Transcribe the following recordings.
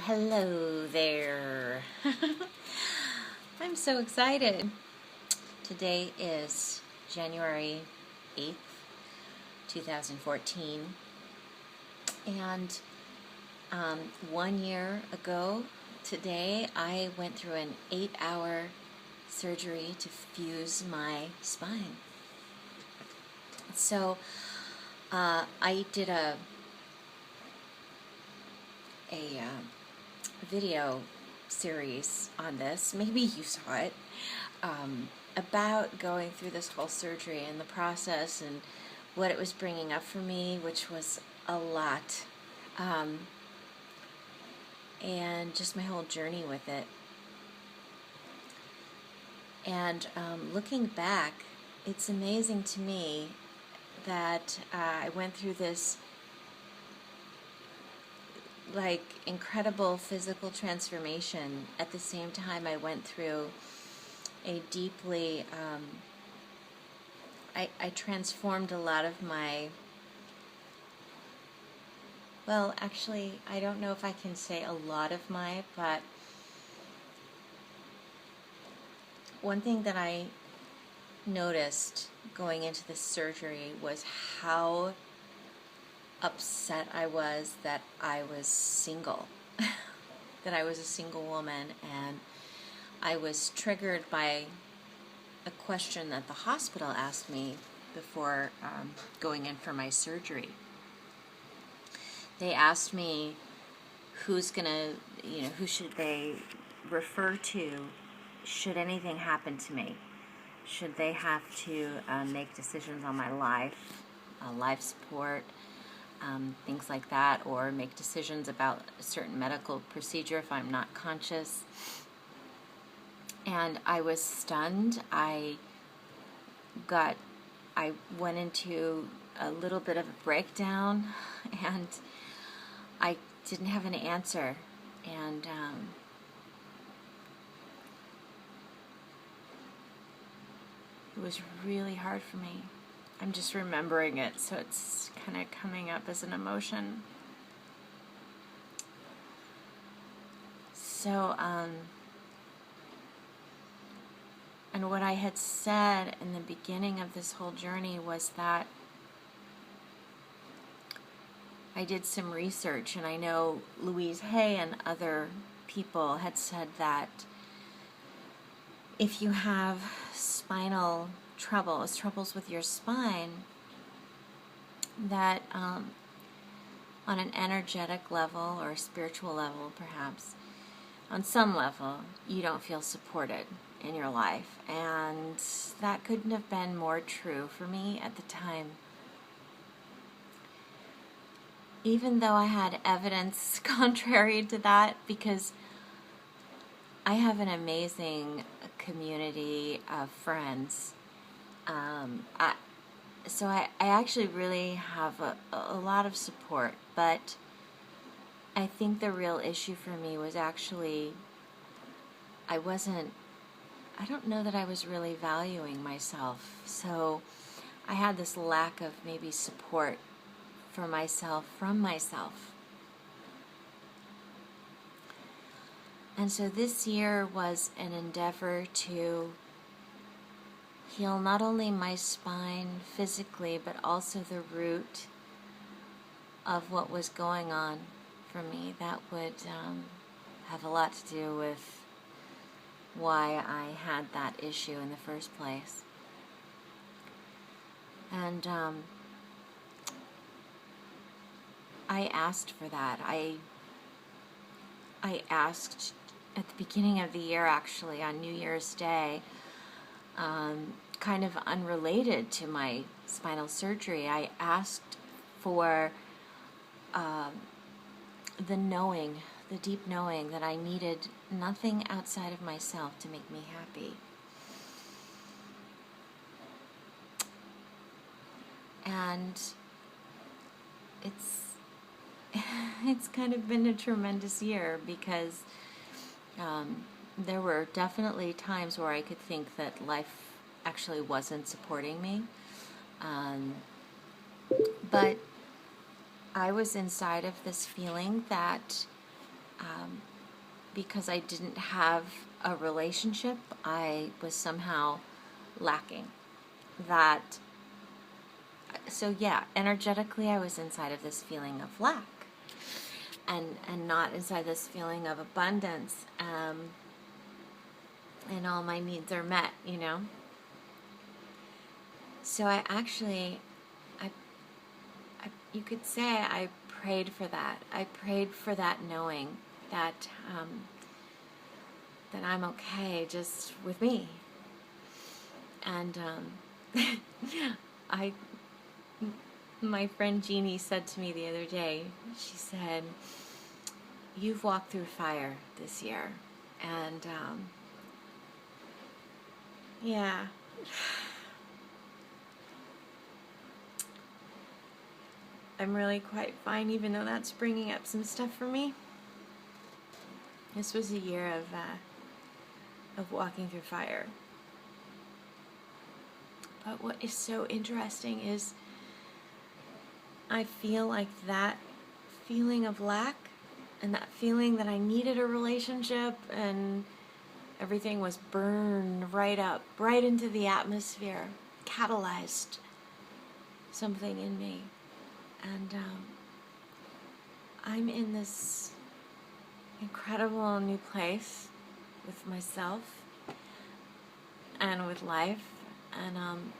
Hello there. I'm so excited. Today is January 8th, 2014. And 1 year ago today, I went through an 8-hour surgery to fuse my spine. So I did a video series on this, maybe you saw it, about going through this whole surgery and the process and what it was bringing up for me, which was a lot, and just my whole journey with it. And looking back, it's amazing to me that I went through this incredible physical transformation. At the same time, I went through a deeply, I transformed a lot of my, well, actually, I don't know if I can say a lot of my, but one thing that I noticed going into this surgery was how upset I was that I was single, that I was a single woman, and I was triggered by a question that the hospital asked me before going in for my surgery. They asked me who should they refer to should anything happen to me. Should they have to make decisions on my life support, things like that, or make decisions about a certain medical procedure if I'm not conscious. And I was stunned. I went into a little bit of a breakdown, and I didn't have an answer. And it was really hard for me. I'm just remembering it, so it's kind of coming up as an emotion. So, and what I had said in the beginning of this whole journey was that I did some research, and I know Louise Hay and other people had said that if you have spinal troubles with your spine, that on an energetic level or a spiritual level, perhaps, on some level, you don't feel supported in your life. And that couldn't have been more true for me at the time. Even though I had evidence contrary to that, because I have an amazing community of friends. So I actually really have a lot of support, but I think the real issue for me was actually I don't know that I was really valuing myself. So I had this lack of maybe support for myself from myself. And so this year was an endeavor to heal not only my spine physically, but also the root of what was going on for me. That would have a lot to do with why I had that issue in the first place. And I asked for that. I asked at the beginning of the year, actually, on New Year's Day, kind of unrelated to my spinal surgery, I asked for the deep knowing that I needed nothing outside of myself to make me happy. And it's kind of been a tremendous year, because there were definitely times where I could think that life actually wasn't supporting me. But I was inside of this feeling that because I didn't have a relationship, I was somehow lacking that. So yeah, energetically I was inside of this feeling of lack, and not inside this feeling of abundance, and all my needs are met, you know. So I actually, you could say I prayed for that. I prayed for that, knowing that that I'm okay just with me. And I, my friend Jeannie said to me the other day, she said, "You've walked through fire this year," and yeah. I'm really quite fine, even though that's bringing up some stuff for me. This was a year of walking through fire. But what is so interesting is I feel like that feeling of lack and that feeling that I needed a relationship and everything was burned right up, right into the atmosphere, catalyzed something in me. And I'm in this incredible new place with myself and with life, and I'm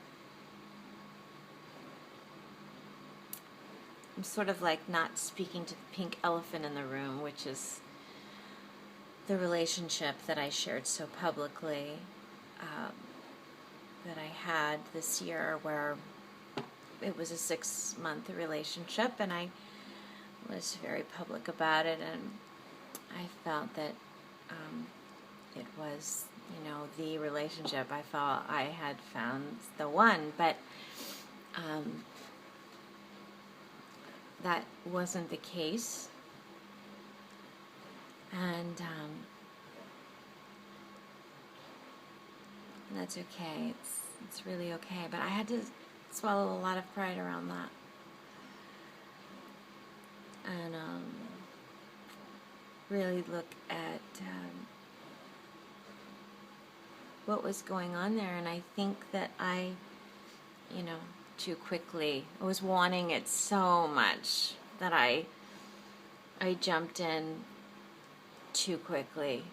sort of like not speaking to the pink elephant in the room, which is the relationship that I shared so publicly, that I had this year, where it was a 6-month relationship, and I was very public about it, and I felt that it was, you know, the relationship. I felt I had found the one, but that wasn't the case, and that's okay. It's really okay, but I had to swallow a lot of pride around that, and really look at what was going on there. And I think that I, you know, too quickly, I was wanting it so much that I jumped in too quickly,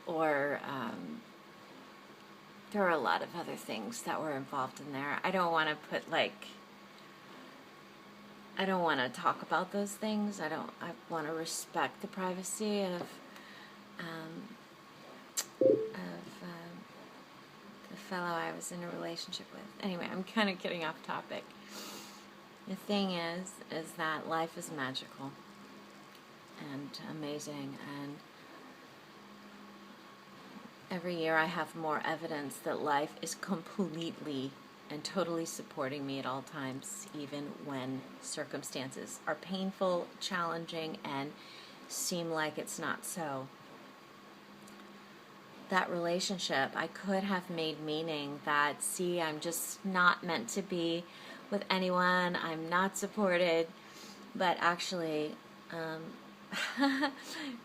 or there were a lot of other things that were involved in there. I don't want to talk about those things. I want to respect the privacy of the fellow I was in a relationship with. Anyway, I'm kind of getting off topic. The thing is that life is magical and amazing, and every year I have more evidence that life is completely and totally supporting me at all times, even when circumstances are painful, challenging, and seem like it's not so. That relationship, I could have made meaning that, see, I'm just not meant to be with anyone, I'm not supported, but actually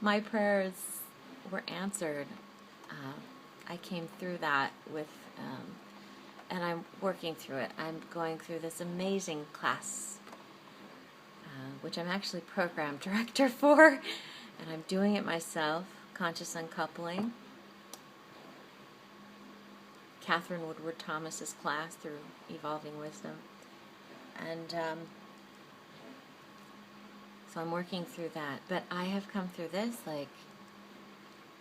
my prayers were answered. I came through that with, and I'm working through it. I'm going through this amazing class, which I'm actually program director for, and I'm doing it myself, Conscious Uncoupling. Catherine Woodward Thomas's class through Evolving Wisdom. And so I'm working through that. But I have come through this, like,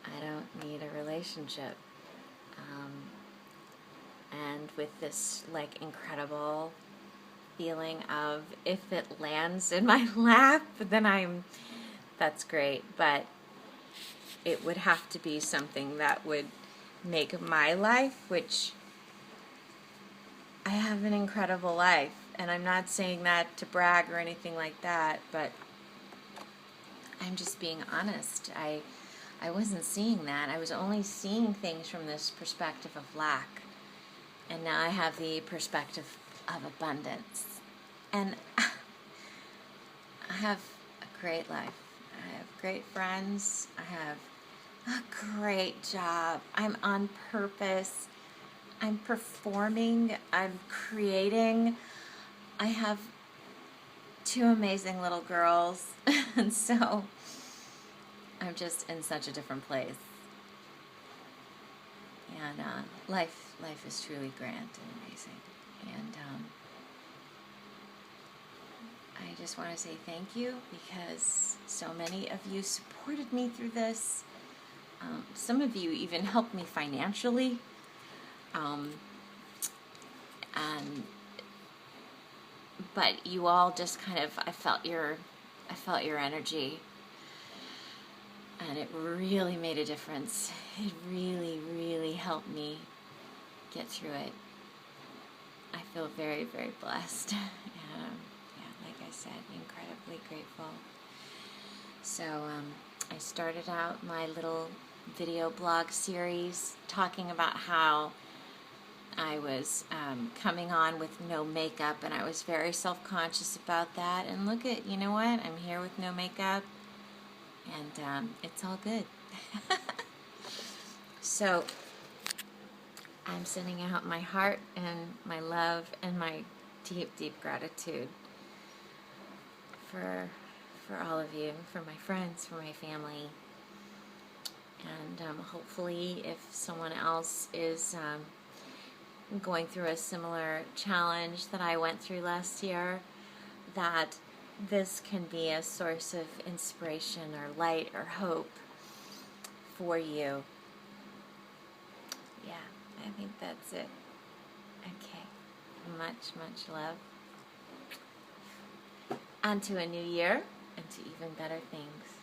I don't need a relationship. And with this, like, incredible feeling of, if it lands in my lap, then that's great. But it would have to be something that would make my life, which I have an incredible life, and I'm not saying that to brag or anything like that, but I'm just being honest. I wasn't seeing that. I was only seeing things from this perspective of lack, and now I have the perspective of abundance, and I have a great life. I have great friends. I have a great job. I'm on purpose. I'm performing. I'm creating. I have two amazing little girls. And so I'm just in such a different place. And life is truly grand and amazing. And I just want to say thank you because so many of you supported me through this. Some of you even helped me financially. But you all just kind of, I felt your energy, and it really made a difference. It really, really helped me get through it. I feel very, very blessed. Yeah, like I said, incredibly grateful. So I started out my little video blog series talking about how I was coming on with no makeup, and I was very self-conscious about that. And look at, you know what? I'm here with no makeup, and it's all good. So I'm sending out my heart and my love and my deep, deep gratitude for all of you, for my friends, for my family. And hopefully if someone else is going through a similar challenge that I went through last year, that this can be a source of inspiration or light or hope for you. Yeah, I think that's it. Okay, much, much love. On to a new year and to even better things.